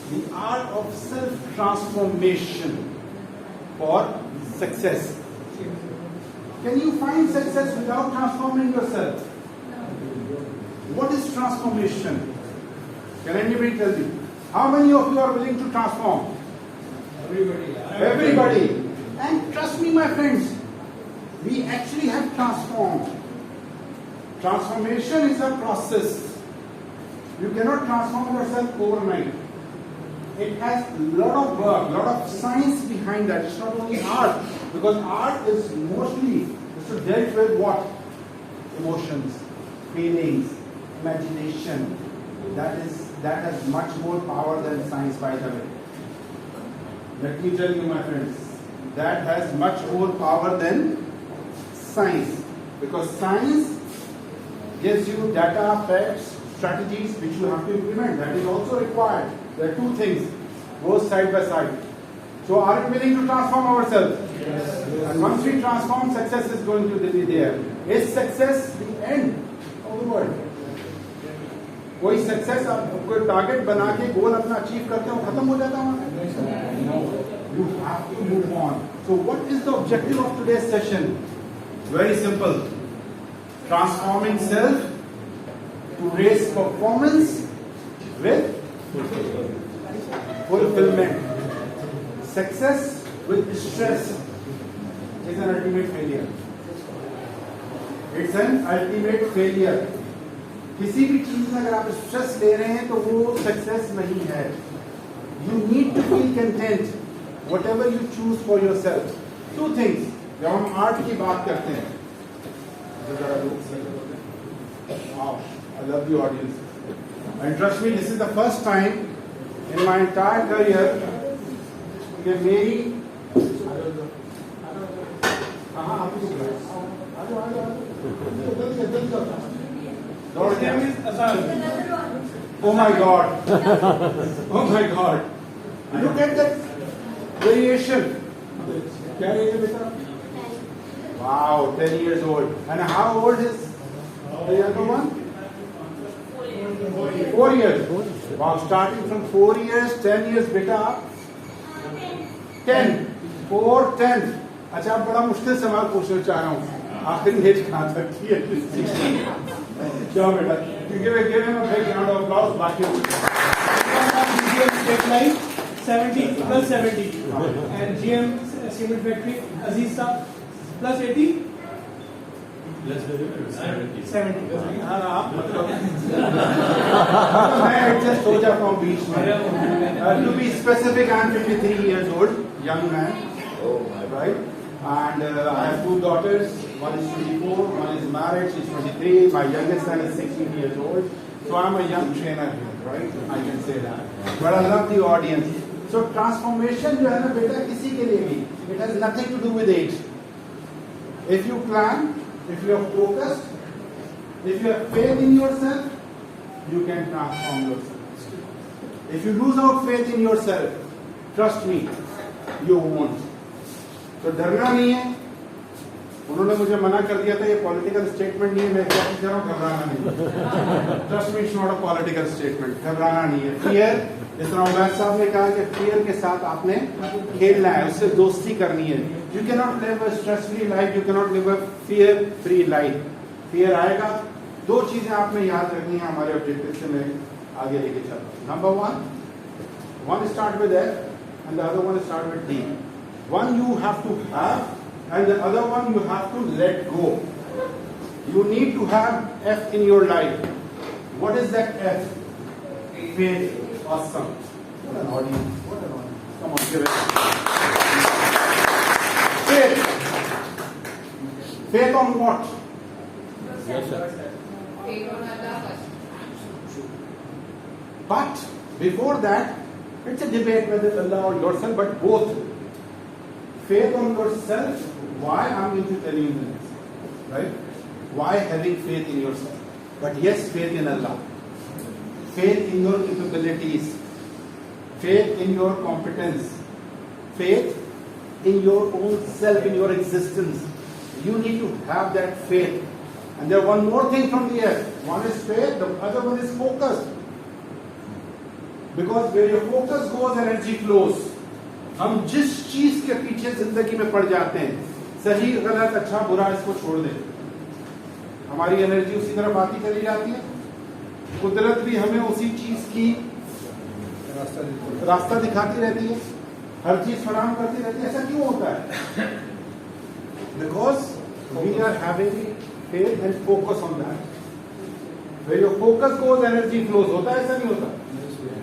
The art of self-transformation for success. Can you find success without transforming yourself? What is transformation? Can anybody tell me? How many of you are willing to transform? Everybody. Everybody. And trust me, my friends, we actually have transformed. Transformation is a process. You cannot transform yourself overnight. It has a lot of work, a lot of science behind that. It's not only art, because art is mostly dealt with what? Emotions, feelings, imagination. That has much more power than science, by the way. Let me tell you, my friends, that has much more power than science, because science gives you data, facts, strategies which you have to implement. That is also required. There are two things, both side by side. So are we willing to transform ourselves? Yes. And once we transform, success is going to be there. Is success the end of the world? कोई success आप कोई target बना के गोल अपना achieve करते हो खत्म हो जाता है? No. You have to move on. So what is the objective of today's session? Very simple. Transforming self to raise performance with fulfillment. Success with stress is an ultimate failure. It's an ultimate failure. किसी भी चीज में अगर आप stress ले रहे हैं तो वो सक्सेस नहीं है. You need to feel content whatever you choose for yourself. Two things. जब हम आर्ट की बात करते हैं, wow, I love the audience. And trust me, this is the first time in my entire career कि मेरी Oh my God! Oh my God! Look at that variation. क्या age है बेटा? Wow, 10 years old. And how old is the younger one? 4 years. Wow, starting from 4 years, 10 years, बेटा. 10, 4, 10. अच्छा, आप बड़ा मुश्किल सवाल पूछना चाह रहा हूँ. आखिरी एज कहाँ तक की है? जाओ बेटा. Give him a big round of applause. बाकी State line 70 plus 70 and GM Cement Factory Aziz Saab plus 80 plus 70. हाँ आप मतलब मैं एडजस्ट हो जाता हूँ बीच में. To be specific, I am 53 years old, young man. Oh my Right? And I have 2 daughters. One is 24, one is married, she's 23. My youngest son is 16 years old. So I'm a young trainer here, right? I can say that. But I love the audience. So transformation जो है ना बेटा किसी के लिए भी, it has nothing to do with age. If you plan, if you are focused, if you have faith in yourself, you can transform yourself. If you lose out faith in yourself, trust me, you won't. तो डरना नहीं है. उन्होंने मुझे मना कर दिया था ये पॉलिटिकल स्टेटमेंट नहीं है. मैं क्या कह रहा हूँ, घबराना नहीं. Trust me, it's not a political statement. घबराना नहीं है. फियर, जिस तरह उमैर साहब ने कहा कि फियर के साथ आपने खेलना है, उससे दोस्ती करनी है. You can not live a stress free life, you can not live a fear free life. Fear आएगा. 2 चीजें आपने याद रखनी है हमारे ऑब्जेक्टिव से मैं आगे लेके चल रहा हूँ. Number 1 start with F and the other one start with D. One you have to have, and the other one you have to let go. You need to have F in your life. What is that F? Faith. Awesome. What an audience. What an audience. Come on, give it. Faith. Faith on what? Yes, sir. But before that, it's a debate whether it's Allah or yourself, but both. Faith on yourself. Why? I'm going to tell you this. Right? Why having faith in yourself? But yes, faith in Allah. Faith in your capabilities. Faith in your competence. Faith in your own self, in your existence. You need to have that faith. And there's one more thing from the earth. One is faith, the other one is focus. Because where your focus goes energy flows. हम जिस चीज के पीछे जिंदगी में पड़ जाते हैं, सही गलत अच्छा बुरा, इसको छोड़ दें, हमारी एनर्जी उसी तरफ आती चली जाती है। कुदरत भी हमें उसी चीज की रास्ता दिखाती रहती है, हर चीज फराहम करती रहती है। ऐसा क्यों होता है? Because we are having faith and focus on that. Where your focus goes energy flows. होता है ऐसा नहीं होता?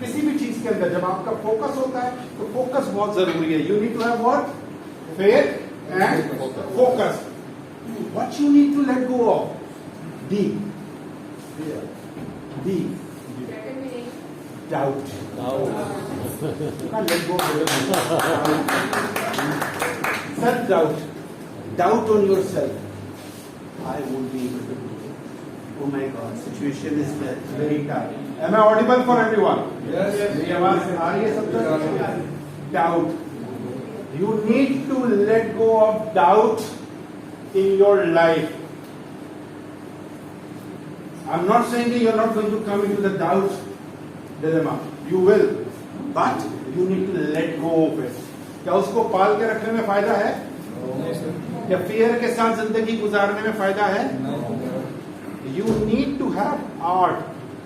किसी भी चीज के अंदर जब आपका फोकस होता है तो फोकस बहुत जरूरी है। You need to have what? Faith and focus. What you need to let go of? The doubt. You can't let go of self-doubt. Doubt on yourself. I won't be able to do it. Oh my God, situation is very tough. Am I audible for everyone? Yes. मेरी आवाज आ रही है सब तक? Doubt. You need to let go of doubt in your life. I'm not saying that you're not going to come into the doubt dilemma. You will, but you need to let go of it. क्या उसको पाल के रखने में फायदा है? या fear के साथ जिंदगी गुजारने में फायदा है? You need to have art.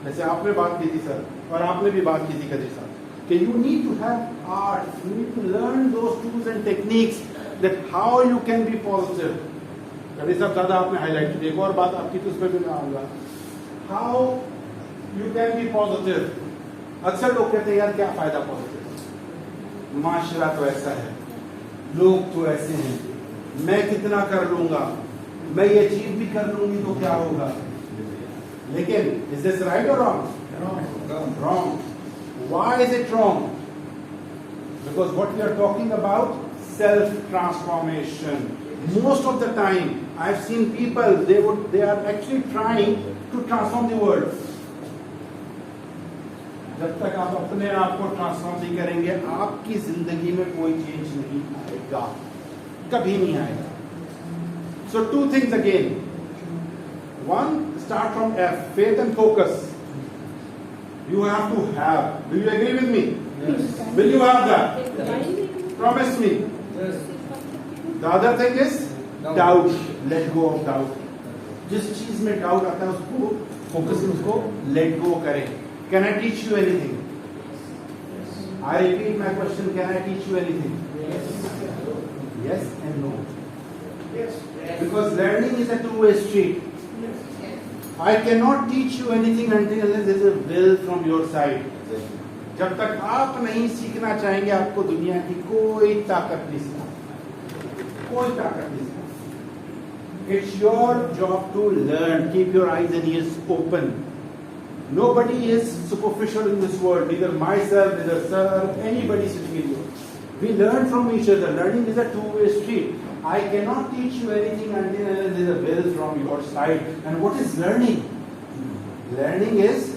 जैसे आपने बात की थी सर, और आपने भी बात की थी कदीर साहब, कि you need to have art. You need to learn those tools and techniques that how you can be positive. Qadeer साहब ज्यादा आपने हाईलाइट की। एक और बात आपकी थी, उस पर भी मैं आऊंगा। How you can be positive. अक्सर लोग कहते हैं यार क्या फायदा पॉजिटिव, माशरा तो ऐसा है, लोग तो ऐसे हैं, मैं कितना कर लूंगा, मैं ये चीज भी कर लूंगी तो क्या होगा। लेकिन इज दिस राइट और wrong? Wrong. Why is it wrong? Because what we are talking about self transformation. Most of the time, I've seen people, they are actually trying to transform the world. जब तक आप अपने आप को transform नहीं करेंगे, आपकी जिंदगी में कोई चेंज नहीं आएगा, कभी नहीं आएगा। So two things again. One, start from F, faith and focus. You have to have. Do you agree with me? Yes. Will you have that? Promise me. Yes. The other thing is doubt. Let go of doubt. जिस चीज में doubt आता है उसको focus, उसको let go करें। Can I teach you anything? I repeat my question. Can I teach you anything? Yes and no. Because learning is a two-way street. I cannot teach you anything until there is a will from your side. जब तक आप नहीं सीखना चाहेंगे, आपको दुनिया की कोई ताकत नहीं सिखाती, कोई ताकत नहीं सिखाती। It's your job to learn. Keep your eyes and ears open. Nobody is superficial in this world. Neither myself, neither sir, anybody sitting in here. We learn from each other. Learning is a two-way street. I cannot teach you anything until there is a will from your side. And what is learning? Learning is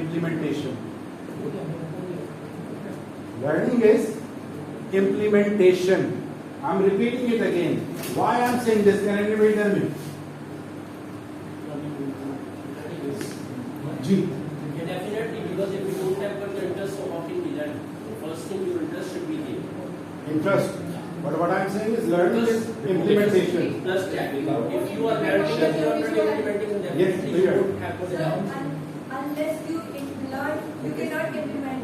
implementation. Learning is implementation. I'm repeating it again. Why I'm saying this? Can anybody tell me? Ji. Definitely, because if you don't have got the interest, so how can we learn? First thing, your interest should be there. Interest. But what I'm saying is learning is implementation. Plus that. If you are learning and you are not implementing, then Yes, definitely you clear. don't have got the So, unless you learn, you cannot implement.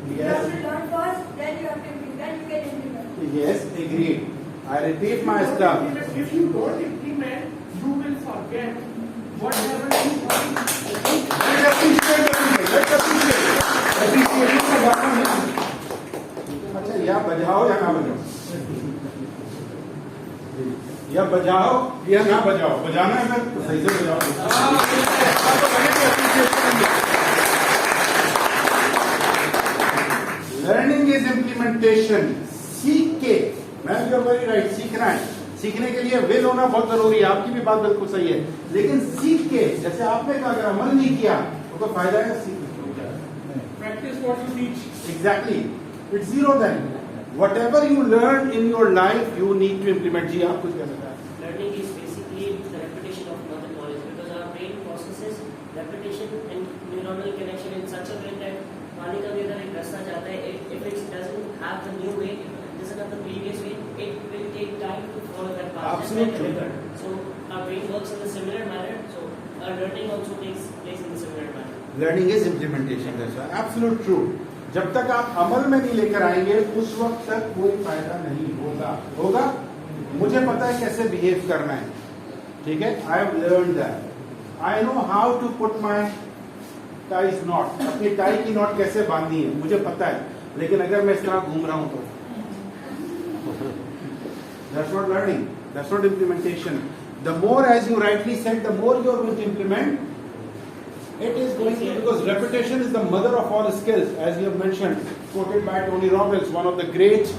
You Yes. have to learn first, then you have to implement, then you can implement. Yes, agreed. I repeat my stuff. If you don't implement, you will forget whatever you want. Let's appreciate everything. Let's appreciate. Appreciation का गाना है। अच्छा, या बजाओ या ना बजाओ, या बजाओ या ना बजाओ। बजाना है फिर तो सही से बजाओ। Learning is implementation. सीख के, ma'am you are very right, सीखना है। सीखने के लिए विल होना बहुत जरूरी है, आपकी भी बात बिल्कुल सही है। लेकिन सीख के, जैसे आपने कहा, अगर अमल नहीं किया तो कोई फायदा है सीखने का? Practice what you teach. Exactly. It's zero then. Whatever you learn in your life, you need to implement. जी आप कुछ कह सकते हैं? learning is basically the repetition of knowledge, because our brain processes repetition and neuronal connection in such a way that path a new way, this is not the previous way, it will take time to follow that path. Absolutely. So our brain works in a similar manner, so our learning also takes place in a similar manner. Learning is implementation, that's absolute true. जब तक आप अमल में नहीं लेकर आएंगे उस वक्त तक कोई फायदा नहीं होगा। मुझे पता है कैसे बिहेव करना है, ठीक है, I have learn that, I know how to put my ties knot, अपनी टाई की नॉट कैसे बांधनी है मुझे पता है, लेकिन अगर मैं इस तरह घूम रहा हूं तो that's not learning, that's not implementation. The more, as you rightly said, the more you are going to implement, it is going to, because repetition is the mother of all skills, as you have mentioned, quoted by Tony Robbins, one of the great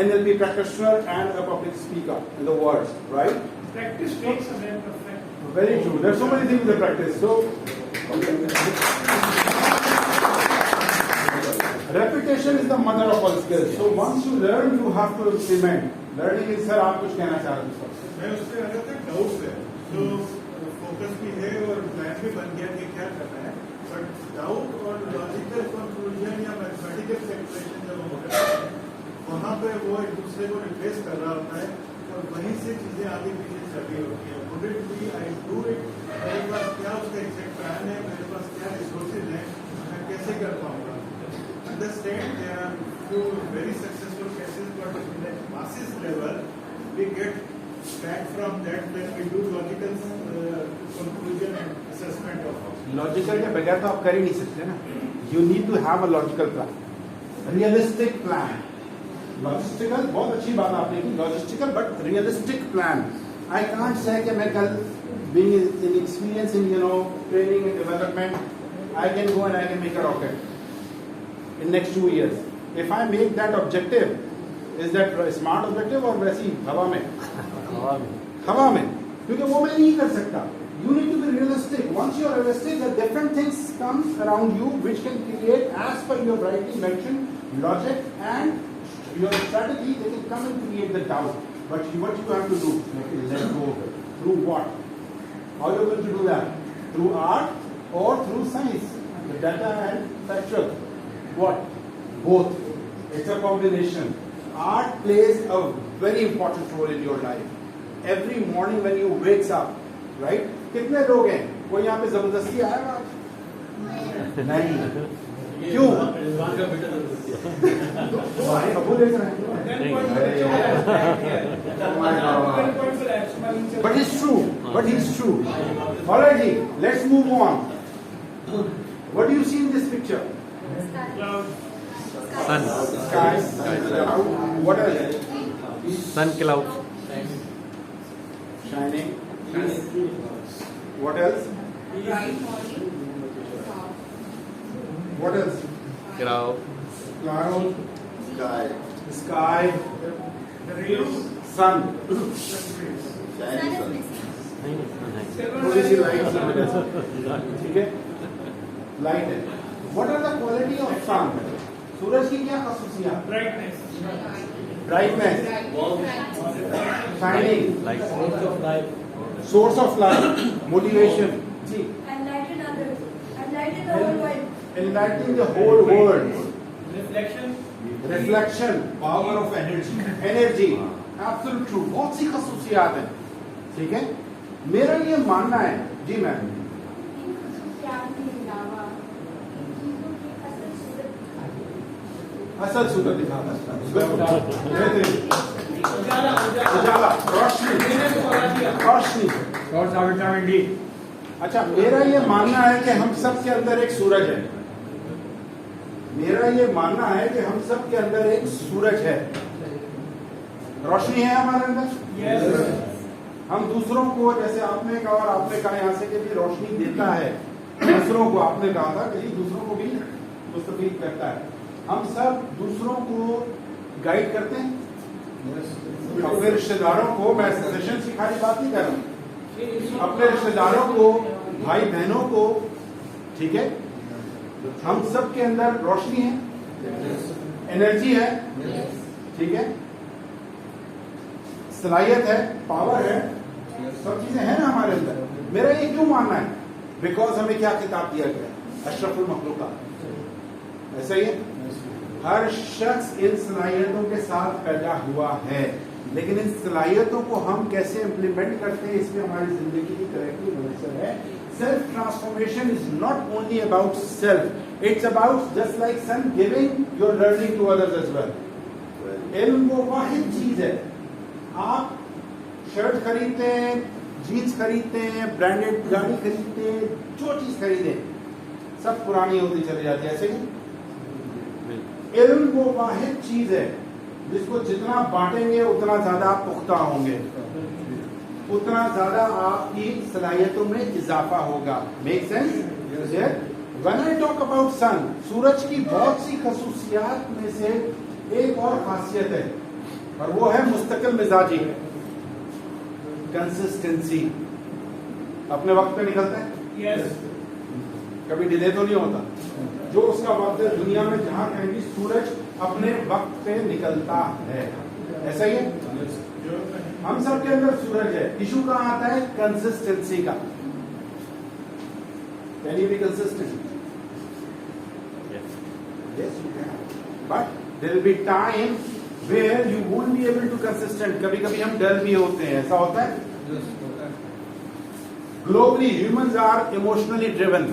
NLP practitioner and a public speaker in the world, right? Practice makes a man perfect. Very true. There are so many things in practice. So, repetition is the mother of all skills. So once you learn, you have to implement. Learning is, sir, आप कुछ कहना चाह रहे हैं? मैं उससे आ जाता doubts है, तो फोकस भी है और प्लान भी बन गया कि क्या करना है, बट डाउट और लॉजिकल कंक्लूजन या मैथमेटिकल कैलकुलेशन जब होता है वहाँ पे वो एक दूसरे को रिप्लेस कर रहा होता है और वहीं से चीजें आगे पीछे चली होती है। Would it be I do it, मेरे पास क्या उसका एग्जैक्ट प्लान है, मेरे पास क्या रिसोर्सेज है, मैं कैसे कर पाऊंगा। Understand there are few very successful cases, but in the masses level we get back from that when we do logical conclusion and assessment of it. Logical के बगैर तो आप कर ही नहीं सकते ना। You need to have a logical plan, realistic plan. Logistical बहुत अच्छी बात आपने की, logistical but realistic plan. I can't say कि मैं कल being in experience in training and development, I can go and I can make a rocket in next 2 years. If I make that objective, is that a smart objective or वैसी हवा में? हवा में, क्योंकि वो मैं नहीं कर सकता। You need to be realistic. Once you are realistic, the different things comes around you which can create, as per your rightly mentioned, logic and your strategy, they can come and create the doubt. But what you have to do, you have to let go of it. Through what? How are you going to do that? Through art or through science? The data and factual. What? Both. It's a combination. Art plays a very important role in your life. Every morning when you wakes up, right? कितने लोग हैं? कोई यहाँ पे जबरदस्ती आएगा? नहीं। क्यों? तुम्हारे कबूल देख रहे हैं। But it's true. But it's true. Alright, ji, let's move on. What do you see in this picture? Sun. Sky. What else? Sun clouds. Shining. What else? What else? Cloud. Cloud. Sky. Sun. थोड़ी सी light ठीक है, light है। What are the quality of sun? सूरज की क्या खासियत? Brightness. Brightness. Shining. Light. Source of light. Motivation. Ji. Enlighten others. Enlighten the whole world. Enlightening the whole world. Reflection. Reflection. Power of energy. Energy. Absolute true. बहुत सी खासियत है, ठीक है। मेरा ये मानना है, जी मैम, असल सूरत दिखाता है, उजाला, रोशनी, रोशनी। Vitamin D. अच्छा, मेरा ये मानना है कि हम सब के अंदर एक सूरज है। मेरा ये मानना है कि हम सब के अंदर एक सूरज है, रोशनी है हमारे अंदर। हम दूसरों को, जैसे आपने कहा और आपने कहा यहाँ से कि भी रोशनी देता है दूसरों को, आपने कहा था कि दूसरों को भी मुस्तफीद करता है। हम सब दूसरों को गाइड करते हैं, अपने रिश्तेदारों को, मैं सेशन की खाली बात नहीं कर रहा हूँ, अपने रिश्तेदारों को, भाई बहनों को, ठीक है। हम सब के अंदर रोशनी है, एनर्जी है, ठीक है, सलाहियत है, पावर है, सब चीजें हैं ना हमारे अंदर। मेरा ये क्यों मानना है? बिकॉज हमें क्या किताब दिया गया? अशरफुल मखलूकात, ऐसा ही है। हर शख्स इन सलाहियतों के साथ पैदा हुआ है, लेकिन इन सलाहियतों को हम कैसे इम्प्लीमेंट करते हैं, इसमें हमारी जिंदगी की करेक्टिव मकसद है। Self transformation is not only about self, it's about just like sun giving, you are learning to others as well. इल्म वो वाहिद चीज है, आप शर्ट खरीदते हैं, जीन्स खरीदते हैं, ब्रांडेड गाड़ी खरीदते हैं, जो चीज खरीदे सब पुरानी होती चली जाती है, ऐसे ही इल्म वो वाहिद चीज है जिसको जितना बांटेंगे उतना ज्यादा आप पुख्ता होंगे, उतना ज्यादा आपकी सलाहियतों में इजाफा होगा। Make sense? When I talk about sun, सूरज की बहुत सी खसूसियात में से एक और खासियत है, और वो है मुस्तकिल मिजाजी, कंसिस्टेंसी। अपने वक्त पे निकलता है, यस, कभी डिले तो नहीं होता। जो उसका वक्त है, दुनिया में जहां कहीं भी सूरज अपने वक्त पे निकलता है, ऐसा ही है। हम सब के अंदर सूरज है। इशू कहां आता है? कंसिस्टेंसी का। Can you be consistent? Yes you can, but there will be time where you won't be able to consistent. कभी कभी हम डल भी होते हैं, ऐसा होता है। Globally humans are emotionally driven.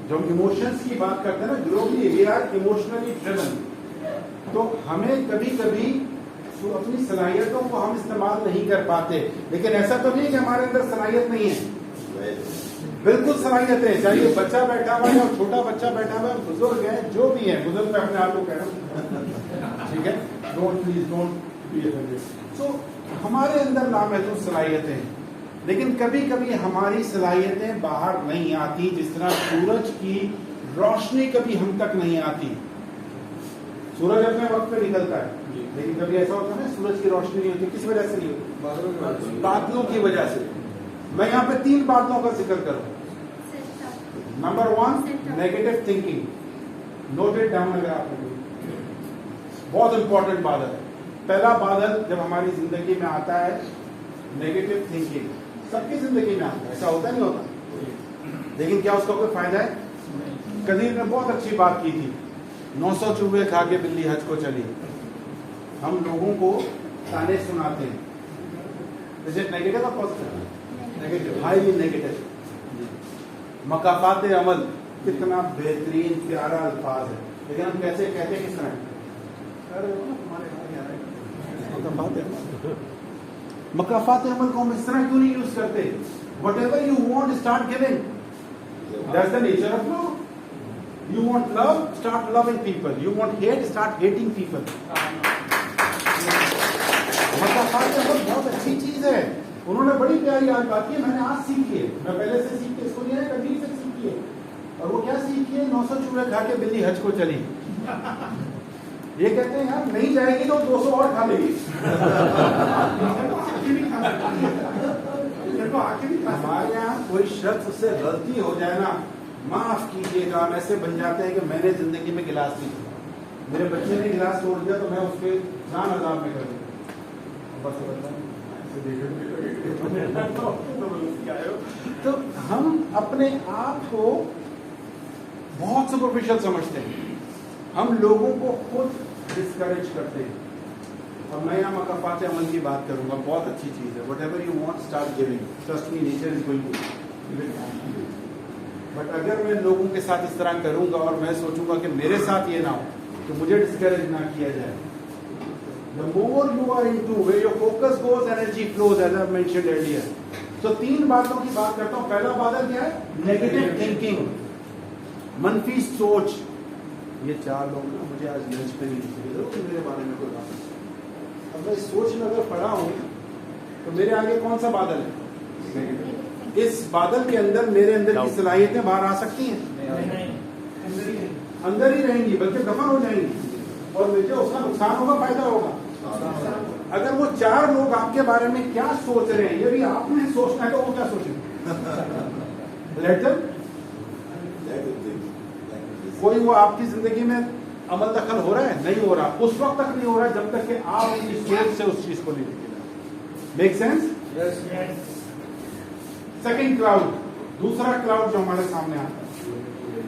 जब इमोशंस की बात करते हैं ना, globally we are emotionally driven, तो हमें कभी कभी अपनी सलाहियतों को हम इस्तेमाल नहीं कर पाते। लेकिन ऐसा तो नहीं कि हमारे अंदर सलाहियत नहीं है, बिल्कुल सलाहियत है। चाहे ये बच्चा बैठा हुआ है और छोटा बच्चा बैठा हुआ है, बुजुर्ग है, जो भी है, बुजुर्ग मैं अपने आप को कह रहा हूँ, ठीक है, don't please don't be offended. So हमारे अंदर नामहदूद सलाहियतें हैं, लेकिन कभी कभी हमारी सलाहियतें बाहर नहीं आती। जिस तरह सूरज की रोशनी कभी हम तक नहीं आती। सूरज अपने वक्त पे निकलता है, लेकिन कभी ऐसा होता है ना, सूरज की रोशनी नहीं होती। किस वजह से नहीं होती? बादलों की वजह से। मैं यहाँ पे 3 बादलों का जिक्र करूँ। Number 1, negative thinking. Noted down अगर आपने, बहुत इंपॉर्टेंट बादल है। पहला बादल जब हमारी जिंदगी में आता है, नेगेटिव थिंकिंग। सबकी जिंदगी में आता है, ऐसा होता नहीं होता, लेकिन क्या उसका कोई फायदा है? कदीर ने बहुत अच्छी बात की थी, 900 चूहे खा के बिल्ली हज को चली। हम लोगों को ताने सुनाते हैं, इज इट नेगेटिव और पॉजिटिव? Negative, highly negative. मकाफात अमल, कितना बेहतरीन प्यारा अल्फाज है, लेकिन हम कैसे कहते हैं, किस तरह? अरे मकाफात अमल को हम इस तरह क्यों नहीं यूज करते? What ever you want start giving, that's the nature of love. You want love, start loving people. You want hate, start hating people. मकाफात अमल बहुत अच्छी चीज है। उन्होंने बड़ी प्यारी आज बात की, मैंने आज सीखी है। मैं पहले से सीख के इसको नहीं है, कभी से सीखी है। और वो क्या सीखी है? 900 चूहे खा के बिल्ली हज को चली। ये कहते हैं यार नहीं जाएगी तो 200 और खा लेगी। हमारे यहाँ कोई शख्स उससे गलती हो जाए ना, माफ कीजिएगा, हम ऐसे बन जाते हैं कि मैंने जिंदगी में गिलास नहीं तोड़ा, मेरे बच्चे ने गिलास तोड़ दिया तो मैं उसके जान अजाब में कर दूँ। तो हम अपने आप को बहुत सुपरफिशियल समझते हैं, हम लोगों को खुद डिस्करेज करते हैं। और मैं यहाँ मकाफात अमल की बात करूंगा, बहुत अच्छी चीज है। Whatever you want start giving, trust me, nature is going to. But अगर मैं लोगों के साथ इस तरह करूंगा और मैं सोचूंगा कि मेरे साथ ये ना हो, तो मुझे डिस्करेज ना किया जाए। The more you are into, where your focus goes, energy flows, as I mentioned earlier. So 3 बातों की बात करता हूँ। पहला बादल क्या है? नेगेटिव थिंकिंग, मनफी सोच। ये 4 लोग ना मुझे आज लंच पे नहीं दिखे, मेरे बारे में कोई बात नहीं। अब मैं इस सोच में अगर पड़ा हूँ तो मेरे आगे कौन सा बादल है? इस बादल के अंदर मेरे अंदर की सलाहियतें बाहर आ सकती हैं? अंदर ही रहेंगी, बल्कि दफन हो जाएंगी, और मुझे उसका नुकसान होगा, फायदा होगा। अगर वो 4 लोग आपके बारे में क्या सोच रहे हैं, ये भी आपने सोचना है, तो वो क्या सोचेंगे? Let them. कोई वो आपकी जिंदगी में अमल दखल हो रहा है? नहीं हो रहा। उस वक्त तक नहीं हो रहा जब तक कि आप अपनी सोच से उस चीज को नहीं देखें। Make sense? सेकेंड क्लाउड, दूसरा क्लाउड जो हमारे सामने आता है,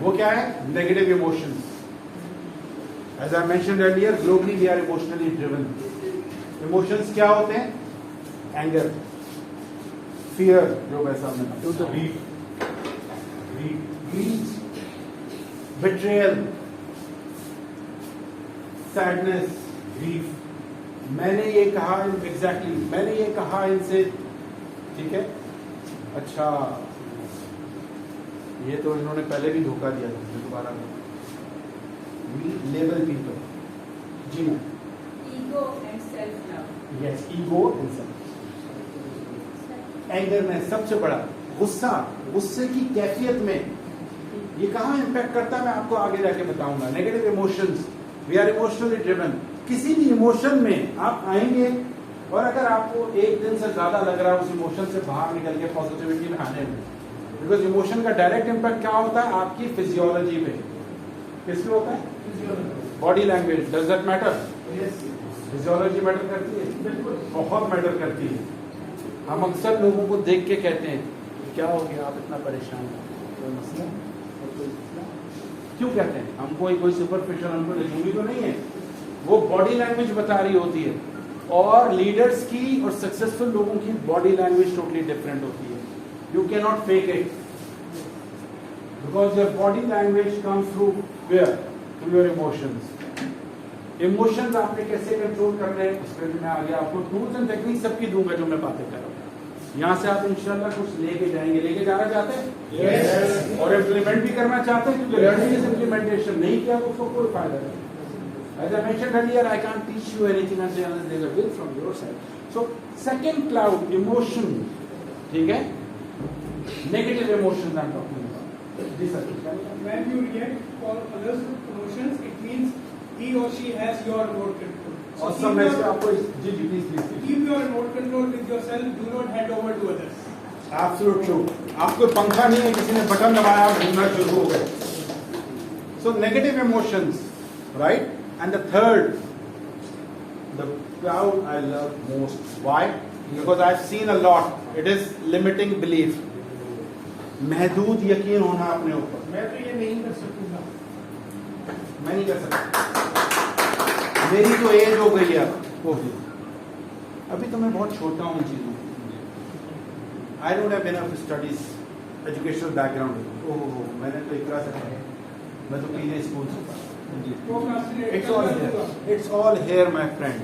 वो क्या है? Negative emotions. As I mentioned earlier, globally we are emotionally driven. Emotions क्या होते हैं? Anger, fear, जो वैसा हमने greed, betrayal, sadness, grief. मैंने ये कहा exactly, मैंने ये कहा इनसे, ठीक है? अच्छा, ये तो इन्होंने पहले भी धोखा दिया था, दोबारा we label people. जी ma'am. Ego and self-love. Yes, ego and self. Anger में सबसे बड़ा गुस्सा, गुस्से की कैफियत में ये कहाँ इम्पैक्ट करता है मैं आपको आगे जाके बताऊंगा. Negative emotions, we are emotionally driven. किसी भी इमोशन में आप आएंगे और अगर आपको एक दिन से ज्यादा लग रहा है उस इमोशन से बाहर निकल के पॉजिटिविटी में आने में, बिकॉज इमोशन का डायरेक्ट इम्पैक्ट क्या होता है आपकी फिजियोलॉजी पे. किस पे होता है? Body language. Does that matter? Physiology matter करती है, बिल्कुल बहुत मैटर करती है. हम अक्सर लोगों को देख के कहते हैं क्या हो गया, आप इतना परेशान हो, कोई मसला, क्यों कहते हैं? हम कोई सुपरफिशियल हमको रिजूमी तो नहीं है, वो बॉडी लैंग्वेज बता रही होती है. और लीडर्स की और सक्सेसफुल लोगों की बॉडी लैंग्वेज टोटली डिफरेंट होती है. You can not fake it because your body language comes through where? Through your emotions. Emotions आपने कैसे कंट्रोल करने हैं उस पर मैं आगे आपको टूल्स एंड टेक्निक सबकी दूंगा जो मैं बातें कर रहा हूँ. यहाँ से आप इंशाल्लाह कुछ लेके जाएंगे. लेके जाना चाहते हैं? yes. और इम्प्लीमेंट भी करना चाहते हैं, क्योंकि लर्निंग इज इम्प्लीमेंटेशन. नहीं किया उसको कोई फायदा नहीं. As I mentioned earlier, I can't teach you anything unless there is a will from your side. So, second cloud, emotion, ठीक है? Negative emotions I'm talking about. This When you react on others' emotions, it means he or she has your remote control. So और सब मैं इसको आपको जी please keep your remote control with yourself. Do not hand over to others. Absolute true. आपको पंखा नहीं है, किसी ने बटन दबाया आप घूमना शुरू हो गए. So negative emotions, right? And the third, the cloud I love most. Why? Because I've seen a lot. It is limiting belief. महदूद यकीन होना अपने ऊपर. मैं तो ये नहीं कर सकूंगा. मैं नहीं कर सकता. मेरी तो एज हो गई है हो गई. अभी तो मैं बहुत छोटा हूँ चीजों. I don't have enough studies, educational background. ओहो मैंने तो इकरा से पढ़ा. मैं तो पीने स्कूल से पढ़ा. It's all here, my friend.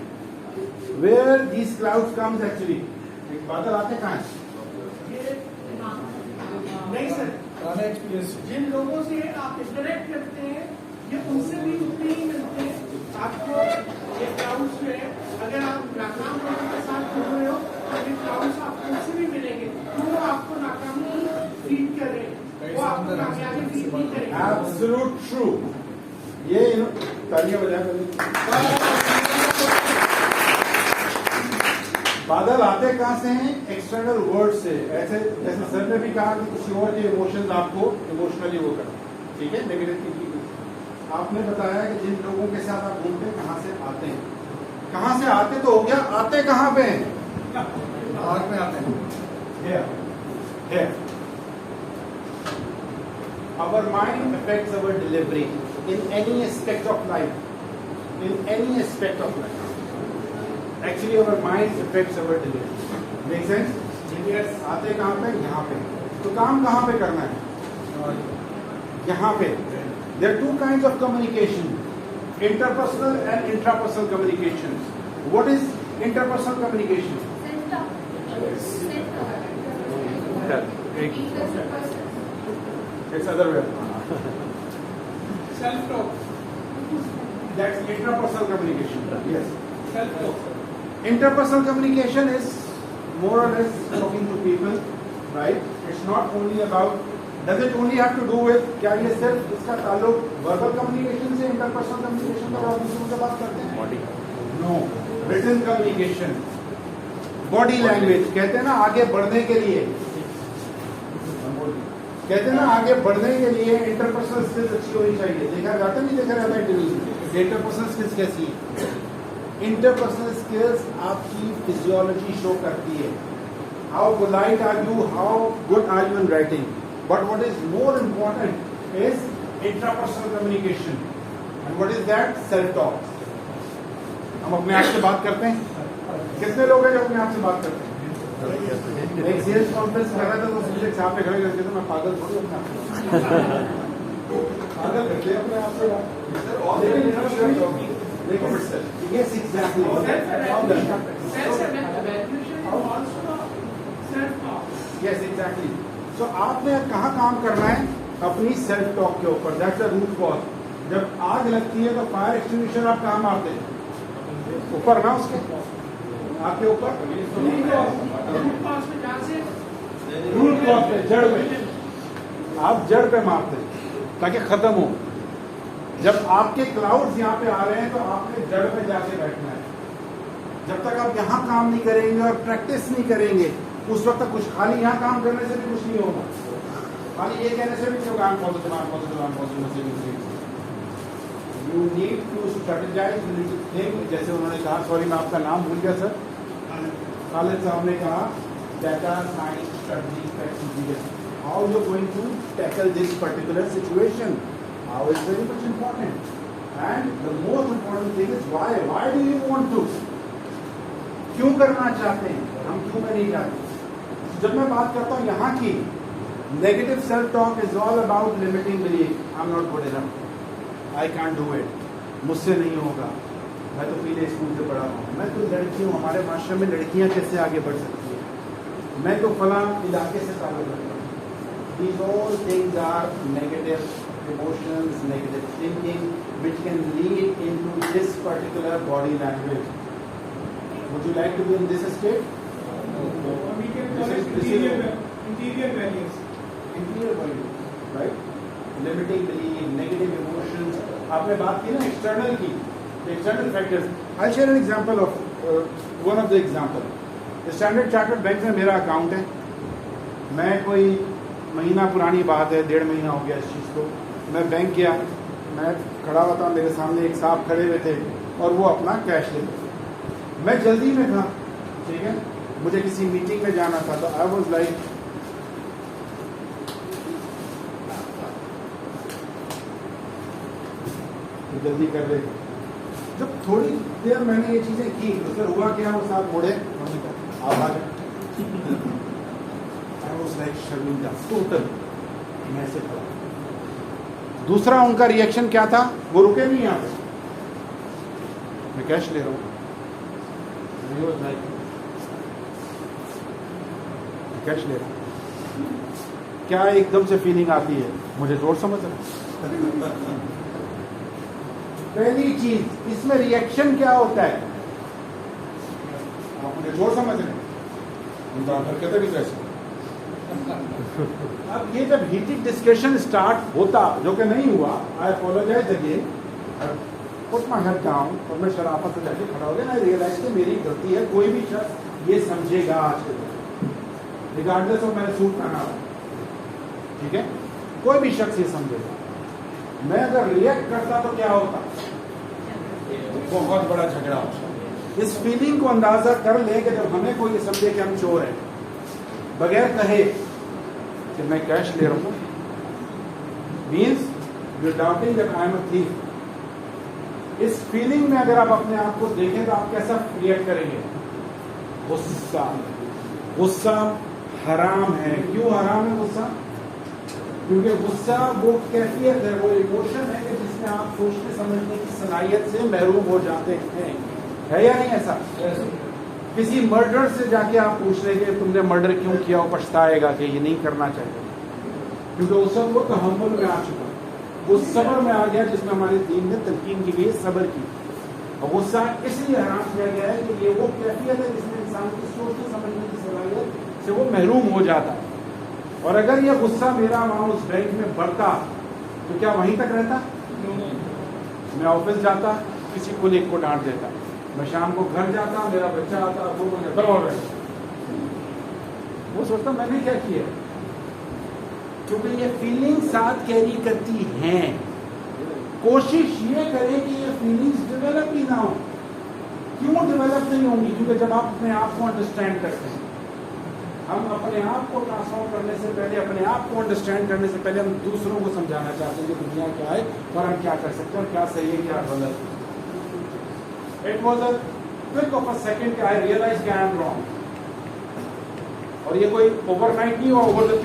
Where these clouds comes actually? बादल आते कहाँ हैं? नहीं सर, जिन लोगों से आप इंटरेक्ट करते हैं ये उनसे भी उतने ही मिलते हैं. आपको ये क्लाउड्स में अगर आप नाकाम लोगों के साथ घूम रहे हो तो ये क्लाउड्स आपको उनसे भी मिलेंगे. वो आपको नाकामी फीड करें, वो आपको कामयाबी फीड नहीं करेंगे. Absolute true. ये तालियां बजा कर. बादल आते कहाँ से हैं? एक्सटर्नल वर्ड से. ऐसे जैसे सर ने भी कहा कि किसी और के इमोशंस आपको इमोशनली वो कर, ठीक है, नेगेटिव थिंकिंग. आपने बताया कि जिन लोगों के साथ आप घूमते कहाँ से आते हैं. कहाँ से आते तो हो गया, आते कहाँ पे हैं? आग में आते हैं. Here. Our mind affects our delivery in any aspect of life. In any aspect of life. Actually, our mind affects our delivery. Make sense? Yes. आते कहाँ पे? यहाँ पे. तो काम कहाँ पे करना है? यहाँ पे. There are two kinds of communication: interpersonal and intrapersonal communication. What is interpersonal communication? It's other way. Self-talk. That's intrapersonal communication. Yes. Self-talk. Interpersonal communication is more or less talking to people, right? It's not only about. Does it only have to do with क्या ये सिर्फ इसका ताल्लुक verbal communication से interpersonal communication का और दूसरों से बात करते हैं? Body. No. Written communication. Body language. कहते हैं ना आगे बढ़ने के लिए. कहते हैं ना आगे बढ़ने के लिए इंटरपर्सनल स्किल्स अच्छी होनी चाहिए. देखा जाता नहीं देखा जाता इंटरव्यू. इंटरपर्सनल स्किल्स कैसी है? इंटरपर्सनल स्किल्स आपकी फिजियोलॉजी शो करती है. How polite are you, how good are you in writing. But what is more important is intrapersonal communication. And what is that? Self talk. हम अपने आप से बात करते हैं। कितने लोग हैं जो अपने आप से बात करते हैं? एक सेल्स कॉन्फ्रेंस कर रहा था तो मुझे साहब पे खड़े करके तो मैं पागल थोड़ी अपने आप से पागल करते हैं अपने आप से बात। Yes, exactly. Yes, exactly. So आपने कहाँ काम करना है? अपनी सेल्फ टॉक के ऊपर। That's the root cause. जब आग लगती है तो फायर एक्सटिंग्विशर आप कहाँ मारते हैं? ऊपर ना उसके, आपके ऊपर रूट कॉज पे, जड़ में। आप जड़ पे मारते हैं ताकि खत्म हो। जब आपके क्लाउड्स यहाँ पे आ रहे हैं तो आपने जड़ पे जाके बैठना है। जब तक आप यहाँ काम नहीं करेंगे और प्रैक्टिस नहीं करेंगे उस वक्त तक कुछ, खाली यहाँ काम करने से भी कुछ नहीं होगा, खाली ये कहने से भी नहीं होगा यू नीड टू स्ट्रेटेजाइज, जैसे उन्होंने कहा, सॉरी मैं आपका नाम भूल गया सर, खालिद साहब ने कहा data science strategy experience, how you going to tackle this particular situation, how is very much important and the most important thing is why do you want to, क्यों करना चाहते हैं, हम क्यों नहीं चाहते। जब मैं बात करता हूँ यहाँ की, negative self talk is all about limiting belief, I am not good enough, I can do it, मुझसे नहीं होगा, मैं तो पीले स्कूल से पढ़ा हूँ, मैं तो लड़की हूँ, हमारे माशरे में लड़कियाँ कैसे आगे बढ़ सकती हैं, मैं तो फला इलाके से ताल्लुक़ रखता हूँ। These all things are negative emotions, negative thinking, which can lead into this particular body language. Would you like to be in this state? We can call it interior values. Interior values, right? Limiting belief, negative emotions. आपने बात की ना external की, external factors. I'll share an example of one of the example. Standard Chartered Bank में मेरा account है, मैं कोई महीना पुरानी बात है, 1.5 महीना हो गया इस चीज़ को, मैं बैंक गया, मैं खड़ा हुआ था, मेरे सामने एक साहब खड़े हुए थे और वो अपना कैश लेते थे, मैं जल्दी में था, ठीक है, मुझे किसी मीटिंग में जाना था, तो आई वाज लाइक जल्दी कर रहे। जब थोड़ी देर मैंने ये चीजें की तो फिर हुआ क्या, वो साहब मुड़े, आवाज शर्मिंदा टोटल, मैं से खड़ा। दूसरा उनका रिएक्शन क्या था, वो रुके नहीं यहाँ पे, मैं कैश ले रहा हूँ, कैश ले रहा हूँ, क्या एकदम से फीलिंग आती है, मुझे जोर समझ रहा। पहली चीज इसमें रिएक्शन क्या होता है, आप मुझे जोर समझ रहे हैं, उनका हरकतें भी कैसे। अब ये जब हीटेड डिस्कशन स्टार्ट होता, जो कि नहीं हुआ, I apologize again, put my head down, और मैं शराफत से जाके खड़ा हो गया, आई रियलाइज कि मेरी गलती है, कोई भी शख्स ये समझेगा आज के दिन, रिगार्डलेस ऑफ मैंने सूट पहना हुआ, ठीक है, कोई भी शख्स ये समझेगा। मैं अगर रिएक्ट करता तो क्या होता, बहुत बड़ा झगड़ा होता। इस फीलिंग को अंदाजा कर ले कि जब हमें कोई ये समझे कि हम चोर हैं, बगैर कहे कि मैं कैश ले रहा हूं, means you doubting that I am a thief. इस फीलिंग में अगर आप अपने आप को देखें तो आप कैसा रिएक्ट करेंगे, गुस्सा। गुस्सा हराम है। क्यों हराम है गुस्सा? क्योंकि गुस्सा वो कैफियत है, वो इमोशन है कि जिसमें आप सोचने समझने की सलाहियत से महरूम हो जाते हैं, है या नहीं ऐसा? किसी मर्डर से जाके आप पूछ रहे कि तुमने मर्डर क्यों किया, वो पछताएगा कि ये नहीं करना चाहिए, क्योंकि उस सब वो तहम्मुल में आ चुका, वो सब्र में आ गया, जिसमें हमारे दीन ने तलकीन की गई सब्र की। और गुस्सा इसलिए हराम किया गया है कि ये वो कैफियत है जिसमें इंसान की सोचने समझने की सलाहियत से वो महरूम हो जाता है। और अगर ये गुस्सा मेरा वहां उस बैंक में बढ़ता तो क्या वहीं तक रहता? मैं ऑफिस जाता, किसी कोलीग को डांट देता, मैं शाम को घर जाता, मेरा बच्चा आता, वो मुझे दौड़ रहे, वो सोचता मैंने क्या किया, क्योंकि ये फीलिंग साथ कैरी करती हैं। कोशिश ये करें कि ये फीलिंग्स डेवलप ही ना हो। क्यों डेवलप नहीं होंगी? क्योंकि जब आप अपने आप को अंडरस्टैंड करते हैं, हम अपने आप को ट्रांसफॉर्म करने से पहले, अपने आप को अंडरस्टैंड करने से पहले हम दूसरों को समझाना चाहते हैं कि दुनिया क्या है और हम क्या कर सकते हैं और क्या सही है क्या गलत है। It was a quick of a second, I realise I am wrong. और ये कोई ओवरनाइट नहीं हुआ, ओवर द